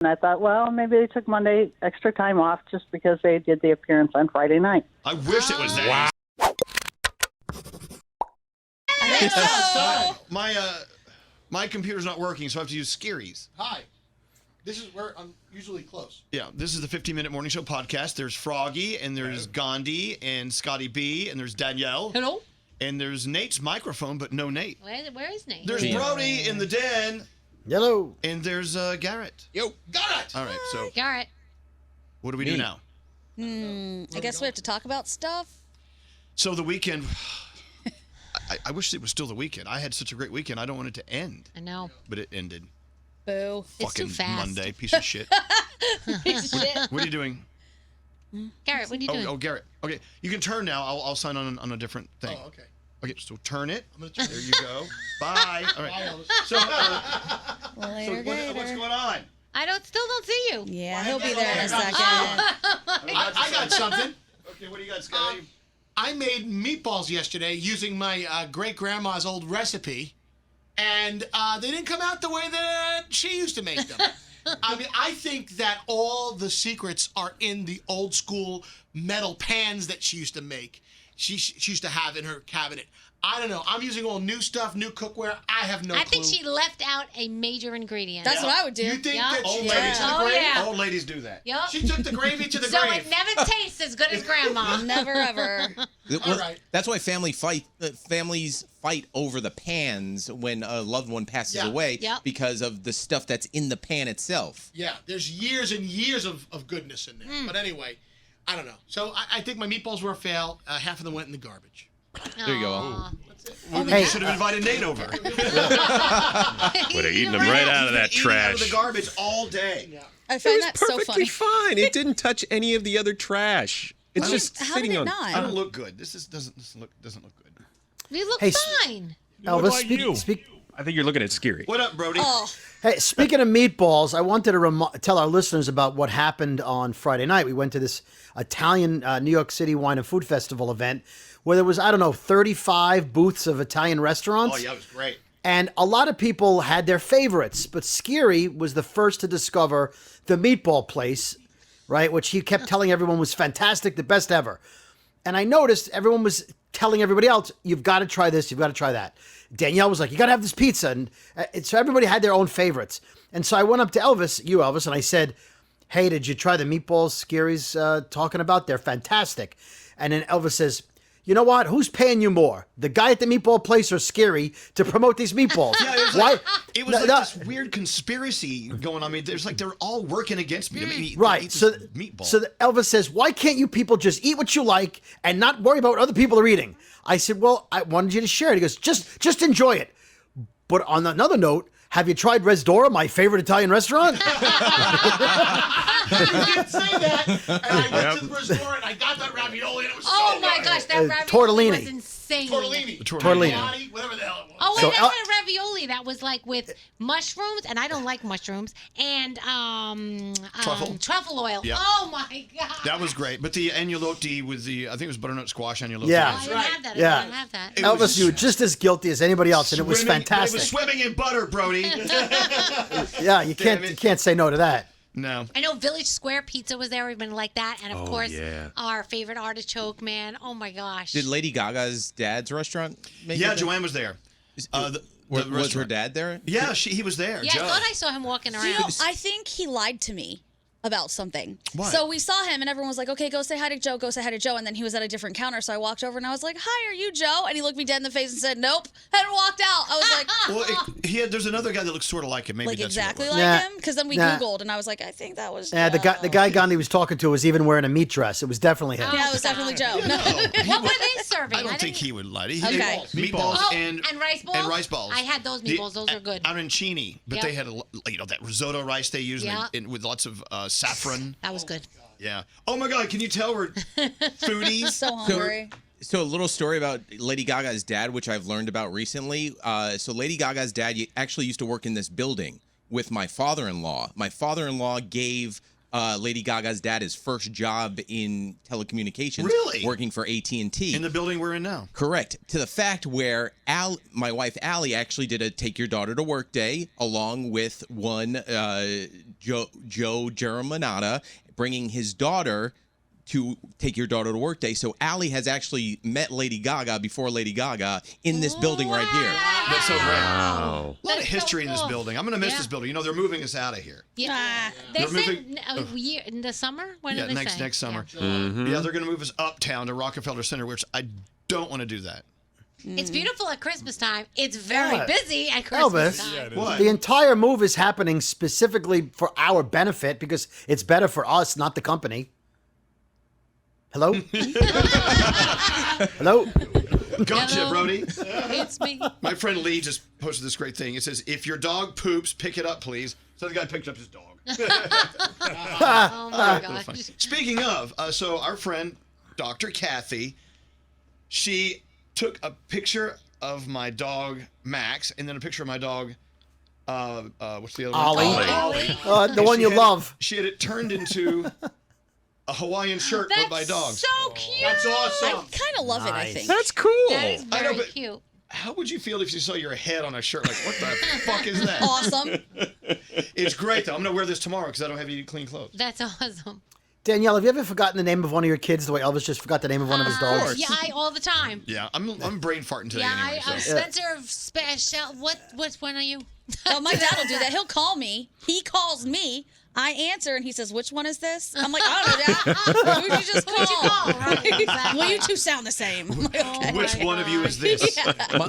And I thought, well, maybe they took Monday extra time off just because they did the appearance on Friday night. I wish it was that. Wow. I think so. My computer's not working, so I have to use Scary's. Hi. This is where I'm usually close. Yeah, this is the 15-Minute Morning Show podcast. There's Froggy, and there's Gandhi, and Scotty B, and there's Danielle. Hello. And there's Nate's microphone, but no Nate. Where is Nate? There's Brody in the den. Hello. And there's Garrett. Yo, Garrett! All right, so Garrett. what do we do now? I guess we have to talk about stuff. So the weekend, I wish it was still the weekend. I had such a great weekend. I don't want it to end. I know. But it ended. Boo. It's too Fucking fast. Monday, piece of shit. Piece of shit. What are you doing? Garrett, what are you doing? Oh, Garrett. Okay, you can turn now. I'll sign on a different thing. Oh, okay. Okay, so turn it. I'm going to turn There you go. Bye. All right. Bye, Elvis. So, Later, what's going on? I still don't see you. Yeah, he'll be there in a second. I got something. Okay, what do you got, Scotty? I made meatballs yesterday using my great-grandma's old recipe, and they didn't come out the way that she used to make them. I mean, I think that all the secrets are in the old-school metal pans that she used to make. She used to have in her cabinet. I don't know. I'm using all new stuff, new cookware. I have no clue. I think she left out a major ingredient. That's what I would do. You think Yeah. that Old she ladies took it to the Oh, grave? yeah. Old ladies do that. Yup. She took the gravy to the So grave. it never tastes as good as grandma. Never ever. All right. That's why families fight over the pans when a loved one passes away Yep. because of the stuff that's in the pan itself. Yeah, there's years and years of goodness in there. But anyway, I don't know. So I think my meatballs were a fail. Half of them went in the garbage. There you go. Aw. You should have invited Nate over. Would have eaten them right out of that Eating out of the trash. garbage all day. Yeah. I It find was that so perfectly funny. fine. It didn't touch any of the other trash. It's just How sitting did it on. not? I don't look good. This doesn't look good. You look Hey, fine. Elvis, speak. I think you're looking at Scary. What up, Brody? Oh, Hey, speaking of meatballs, I wanted to tell our listeners about what happened on Friday night. We went to this Italian New York City Wine and Food Festival event where there was, 35 booths of Italian restaurants. Oh, yeah, it was great. And a lot of people had their favorites, but Scary was the first to discover the meatball place, right? Which he kept telling everyone was fantastic, the best ever. And I noticed everyone was telling everybody else, you've got to try this, you've got to try that. Danielle was like, you got to have this pizza. And so everybody had their own favorites. And so I went up to Elvis, and I said, hey, did you try the meatballs Scary's talking about? They're fantastic. And then Elvis says, you know what? Who's paying you more? The guy at the meatball place or Scary to promote these meatballs? Yeah, it was Why? It was this weird conspiracy going on. I mean, there's like they're all working against me to eat, Right. eat So, this meatball. so Elvis says, why can't you people just eat what you like and not worry about what other people are eating? I said, well, I wanted you to share it. He goes, just enjoy it. But on another note, have you tried Resdora, my favorite Italian restaurant? You did say that. And I went to the restaurant and I got that ravioli and it was Oh so my good. gosh, that ravioli tortellini. was insane. Tortellini. Tortellini. Whatever the hell it was. Oh, wait, So, I had a ravioli that was like with mushrooms, and I don't like mushrooms, and truffle oil. Yeah. Oh my god. that was great. But the agnolotti with I think it was butternut squash agnolotti. Yeah. I didn't have that. Yeah. I didn't have that. It Elvis, was you were just as guilty as anybody else, and it was swimming- fantastic. It was swimming in butter, Brody. Yeah, you can't say no to that. No. I know Village Square Pizza was there. Everybody liked that, and of course, yeah. our favorite artichoke man. Oh my gosh. Did Lady Gaga's dad's restaurant make Yeah, it? Joanne was there. The Was her restaurant. dad there? Yeah, he was there. Yeah, Joe. I thought I saw him walking around. you know, I think he lied to me about something. What? So we saw him and everyone was like, okay, go say hi to Joe, go say hi to Joe. And then he was at a different counter. So I walked over and I was like, hi, are you Joe? And he looked me dead in the face and said, nope, and walked out. I was like, Well, there's another guy that looks sort of like him. Maybe like that's exactly what it like Nah. him? Because then we Nah. Googled and I was like, I think that was Yeah, Joe. the guy Gandhi was talking to was even wearing a meat dress. It was definitely him. Yeah, it was definitely Joe. was. No. What were they serving? I don't think he would lie. He Okay. Meatballs Oh, and rice balls. And rice balls. I had those meatballs. Those are good. Arancini, but Yep. they had that risotto rice they use Yeah. with lots of saffron. That was good. Yeah. Oh my God! Can you tell we're foodies? So hungry. So a little story about Lady Gaga's dad, which I've learned about recently. So Lady Gaga's dad actually used to work in this building with my father-in-law. My father-in-law gave Lady Gaga's dad his first job in telecommunications. Really? Working for AT&T. In the building we're in now. Correct. To the fact where my wife Allie actually did a Take Your Daughter to Work day along with one Joe Germanata, bringing his daughter to Take Your Daughter to Work day. So Allie has actually met Lady Gaga before Lady Gaga in this building right here. That's so great. Wow. A lot of history in this building. I'm going to miss this building. You know, they're moving us out of here. Yeah. They They're said moving- a year in the summer. When Yeah, did they say? next summer. Mm-hmm. Yeah, they're going to move us uptown to Rockefeller Center, which I don't want to do that. It's beautiful at Christmas time. It's very Yeah. busy at Christmas Elvis, time. What? the entire move is happening specifically for our benefit because it's better for us, not the company. Hello? Hello? Gotcha, Hello? Brody. It's me. My friend Lee just posted this great thing. It says, if your dog poops, pick it up, please. So the guy picked up his dog. Oh my gosh. Speaking of, so our friend, Dr. Kathy, she took a picture of my dog, Max, and then a picture of my dog, what's the other Ollie. one? Ollie. The one you love. She had it turned into a Hawaiian shirt That's with my dog. so cute. That's I awesome. kind of love it, I think. That's cool. That is I very know, but- cute. How would you feel if you saw your head on a shirt? Like, what the fuck is that? Awesome. It's great, though. I'm going to wear this tomorrow because I don't have any clean clothes. That's awesome. Danielle, have you ever forgotten the name of one of your kids the way Elvis just forgot the name of one of his dogs? Yeah, all the time. Yeah, I'm brain farting today Yeah, anyway. So. Spencer Special. Which one are you? Oh, my dad will do that. He'll call me. He calls me. I answer, and he says, "Which one is this?" I'm like, "I don't know, Dad. Who'd you just call?" Who'd you call? Right, exactly. Well, you two sound the same. I'm like, okay. Which my one of you is this?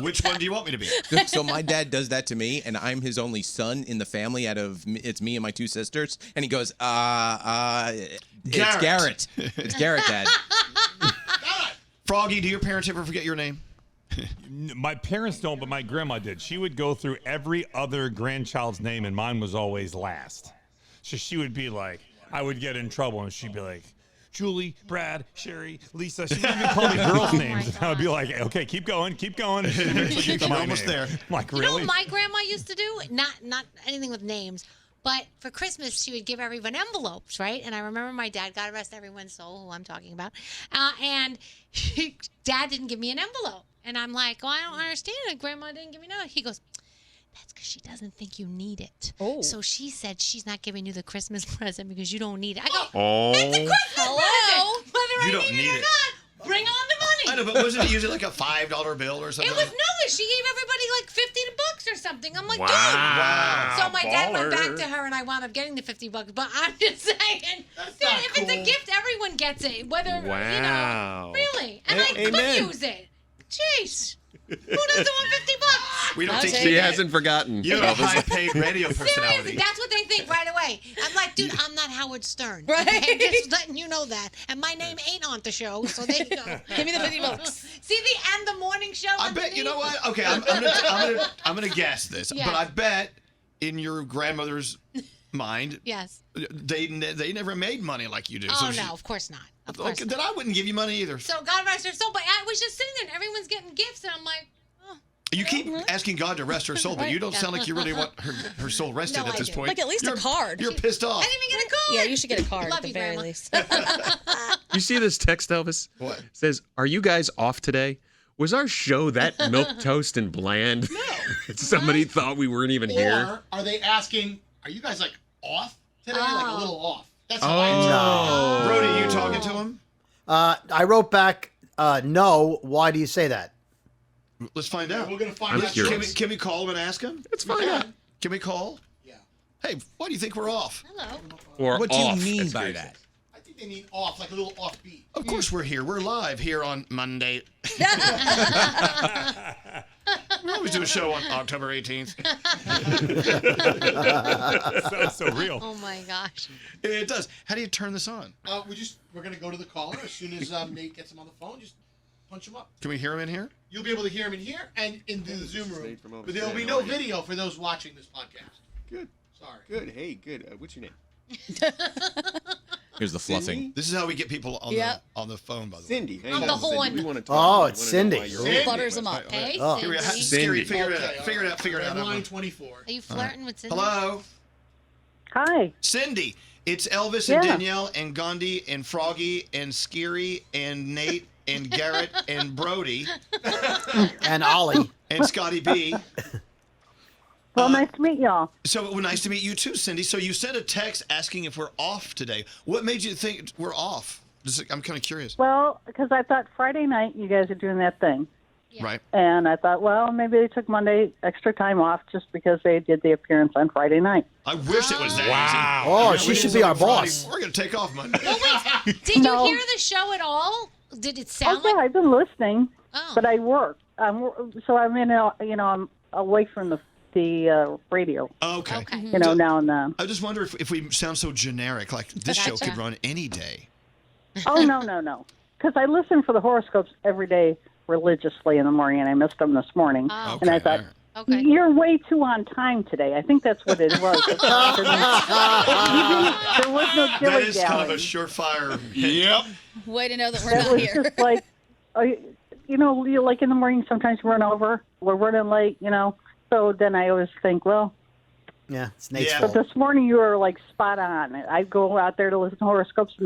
Which one do you want me to be? So my dad does that to me, and I'm his only son in the family. It's me and my two sisters, and he goes, it's Garrett. It's Garrett, Dad. Froggy, do your parents ever forget your name? My parents don't, but my grandma did. She would go through every other grandchild's name, and mine was always last. So she would be like, I would get in trouble, and she'd be like, Julie, Brad, Sherry, Lisa. She wouldn't even call me girls' names. And I would be like, okay, keep going. And she'd eventually get to my almost name. there. I'm like, You know really? what my grandma used to do? Not anything with names, but for Christmas she would give everyone envelopes, right? And I remember my dad, God rest everyone's soul, who I'm talking about, and Dad didn't give me an envelope, and I'm like, I don't understand it. Grandma didn't give me no. He goes, that's because she doesn't think you need it. Oh. So she said she's not giving you the Christmas present because you don't need it. I go, Oh. it's a Christmas Hello? present. Whether You I don't need it need or it. not, bring on the I money. know, but wasn't it usually like a $5 bill or something? It was no, she gave everybody like $50 or something. I'm like, Wow. dude. So my dad went back Baller. to her, and I wound up getting the $50. But I'm just saying, dude, not if it's a cool. gift, everyone gets it. Whether Wow. really, and I could Amen. use it. Jeez, who doesn't want $50? We don't think take She you hasn't forgotten. You're a Elvis. high-paid radio Seriously, personality. that's what they think right away. I'm like, dude, I'm not Howard Stern. Right. Okay? Just letting you know that. And my name ain't on the show, so there you go. Give me the $50. See the morning show. I bet you know what? Okay, I'm gonna guess this, Yeah. but I bet in your grandmother's mind, Yes. they never made money like you do. Oh so no, of course not. Of course Okay, not. then I wouldn't give you money either. So God rest her soul. But I was just sitting there, and everyone's getting gifts, and I'm like, oh. You keep asking God to rest her soul, but you don't sound like you really want her soul rested No, at I this do. point. Like, at least a card. You're pissed off. I didn't even get a card. Yeah, you should get a card Love at the you, very Grandma. least. You see this text, Elvis? What? It says, are you guys off today? Was our show that milquetoast and bland? No. Somebody thought we weren't even here. Or are they asking, are you guys like off today? Like a little off. That's how Oh. I interpret it. Brody, you talking to him? I wrote back, no. Why do you say that? Let's find out. We're gonna find I'm out. curious. Can we call him and ask him? It's fine. Can we call? Yeah. Hey, why do you think we're off? Hello. Or What do off, you mean as by Gary that? I think they mean off, like a little offbeat. Of course we're here. We're live here on Monday. We always do a show on October 18th. Sounds so real. Oh my gosh. It does. How do you turn this on? We're gonna go to the caller as soon as Nate gets him on the phone. Just punch him up. Can we hear him in here? You'll be able to hear him in here and in the Zoom room. Nate from But there will be Overstand. no How are you? video for those watching this podcast. Good. Sorry. Good. Hey, good. What's your name? Here's the fluffing. Cindy? This is how we get people on Yep. the phone, by the way. Cindy. Hang On on, the Cindy. horn. We want to Oh, talk. it's Cindy. Cindy. Butters them up. Hey, Oh. Here we go. Cindy. Scary, figure it Okay, out. Figure it out. Line 24. Are you flirting with Cindy? Hello? Hi. Cindy, It's Elvis and Yeah. Danielle and Gandhi and Froggy and Scary and Nate and Garrett and Brody And Ollie. and Scotty B. Well, nice to meet y'all. So nice to meet you too, Cindy. So you sent a text asking if we're off today. What made you think we're off? I'm kind of curious. Well, because I thought Friday night you guys are doing that thing. Right. And I thought, well, maybe they took Monday extra time off just because they did the appearance on Friday night. I wish it was that Wow. Oh, easy. she We should did be our something Friday. boss. We're going to take off Monday. Did No. you hear the show at all? Did it Oh, sound yeah, like? I've been listening, Oh. but I work. So I'm in, I'm away from the radio, Okay. Okay. now and then. I just wonder if we sound so generic, like this show Gotcha. could run any day. Oh, no. Because I listen for the horoscopes every day religiously in the morning, and I missed them this morning. Oh. And I Okay, thought, all Okay. you're way too on time today. I think that's what it was. There was no That dilly is kind of a dally. surefire. Yep. Way to know that we're That not was here. just like, you like in the morning sometimes you run over. We're running late, So then I always think, well, Yeah, it's Nate's Yeah. but fault. this morning you were like spot on. I go out there to listen to horoscopes, and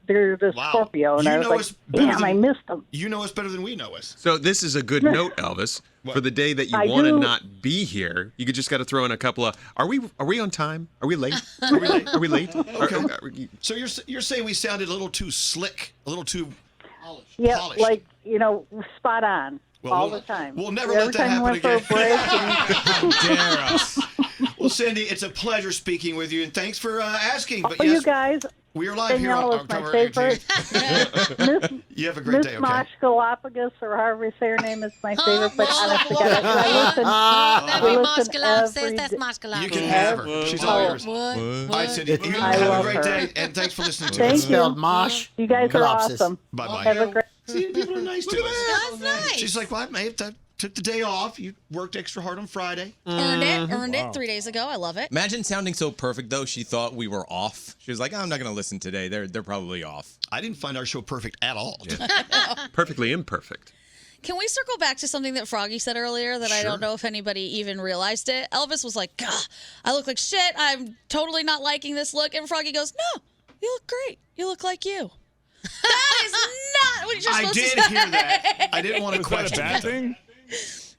they're the Wow. Scorpio, and You I know was us like, better damn, than- I missed them. You know us better than we know us. So this is a good note, Elvis, for the day that you I want to do. not be here. You could just got to throw in a couple of. Are we on time? Are we late? Are we late? Are we late? So you're saying we sounded a little too slick, a little too Yeah, polished. like spot on Well, all we'll- the time. we'll never Every let that time happen we went for a break, Dare us. Well, Cindy, it's a pleasure speaking with you, and thanks for asking. But for yes, you guys, we are live here Danielle on is my Cover favorite. Miss You have a great Miss day, okay? Moshkalophagus, or however you say her name, is my favorite. But whoa, honestly, whoa, God, I listen. That'd be I listen Moshkalov. every That's day. Moshkalov. You can have her. She's all yours. All What? right, Cindy, you I have a love great her. day, and thanks for listening to Thank us. you. Spelled Mosh. You guys are Galopsis. awesome. Bye-bye. Have a great. See, people are nice to us. That's nice. She's like, well, I took the day off. You worked extra hard on Friday. Earned it 3 days ago. I love it. Imagine sounding so perfect though. She thought we were off. She was like, "I'm not gonna listen today. They're probably off." I didn't find our show perfect at all. Perfectly imperfect. Can we circle back to something that Froggy said earlier that I don't know if anybody even realized it? Elvis was like, "Gah, I look like shit. I'm totally not liking this look." And Froggy goes, "No, you look great. You look like you." That is not what you're I supposed did to say. hear that. I didn't want to Was that a question bad that. thing?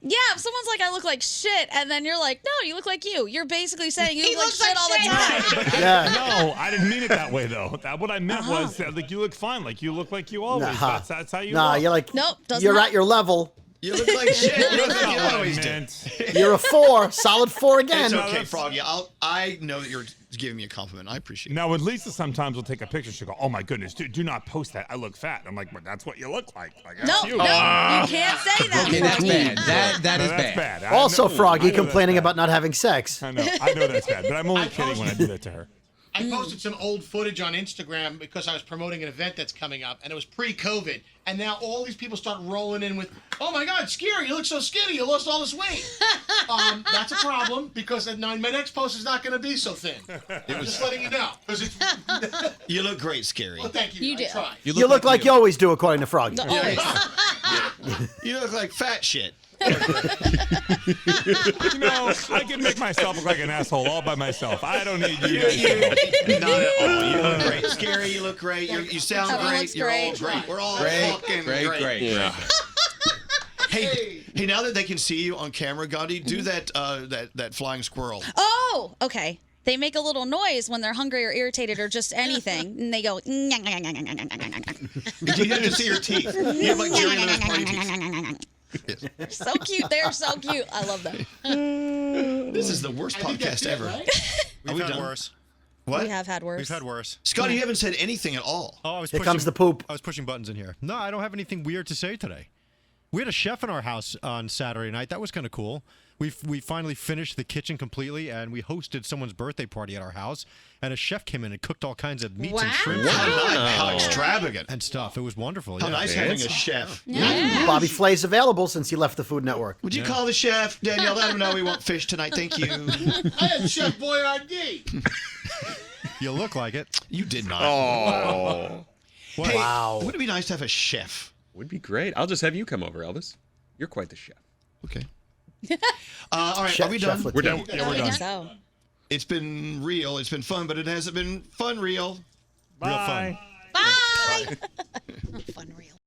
Yeah, if someone's like, "I look like shit," and then you're like, "No, you look like you." You're basically saying you He look like looks shit like all the shit. time. Yeah. No, I didn't mean it that way though. What I meant was that, like, you look fine, like you look like you always. Nah. That's how you Nah, look. you're like, Nope, does you're not. at your level. You look like shit. You look That's like you not what I always do. meant. You're a 4, solid 4 again. It's okay, that's- Froggy. I know that you're giving me a compliment. I appreciate it. Now, with Lisa, sometimes we'll take a picture. She'll go, "Oh my goodness, do not post that. I look fat." I'm like, "But that's what you look like." Like, No, that's no, you. you can't say that. Okay, that's Froggy. bad. That No, is that's bad. bad. I Also, know- I Froggy know that's complaining bad. about not having sex. I know that's bad, but I'm only kidding when I do that to her. I posted some old footage on Instagram because I was promoting an event that's coming up, and it was pre-COVID. And now all these people start rolling in with, "Oh my God, Scary, you look so skinny, you lost all this weight." That's a problem because my next post is not going to be so thin. I'm just letting you know. Because it's, You look great, Scary. well, thank you. You I do. tried. You look like you always do, according to Froggy. Always. You look like fat shit. You know, I can make myself look like an asshole all by myself. I don't need you guys. to know. Not at all. You look great. Scary, you look great. You sound Everyone great. looks You're all great. great. We're all Great, fucking great. Yeah. Hey, now that they can see you on camera, Gandhi, do that flying squirrel. Oh, okay. They make a little noise when they're hungry or irritated or just anything, and they go. You have to see your teeth. You have like Jerry Lewis pointy teeth. So cute. They're so cute. I love them. This is the worst I think that's podcast it, ever. right? Are we We've had done? worse. What? We have had worse. We've had worse. Scotty, you haven't said anything at all. Oh, I was Here pushing, comes the poop. I was pushing buttons in here. No, I don't have anything weird to say today. We had a chef in our house on Saturday night. That was kind of cool. We finally finished the kitchen completely, and we hosted someone's birthday party at our house. And a chef came in and cooked all kinds of meats and shrimp How extravagant. and stuff. It was wonderful. How yeah. nice having a chef. Bobby Flay's available since he left the Food Network. Would you call the chef, Danielle? Let him know we want fish tonight. Thank you. I had Chef Boyardee. You look like it. You did not. Oh, Hey, Wow. Wouldn't it be nice to have a chef? would be great. I'll just have you come over, Elvis. You're quite the chef. Okay. All right, Chef- are we done? Chef We're done. Yeah, we're I done. think so. It's been real. It's been fun, but it hasn't been fun real. Real fun. Bye. Fun real.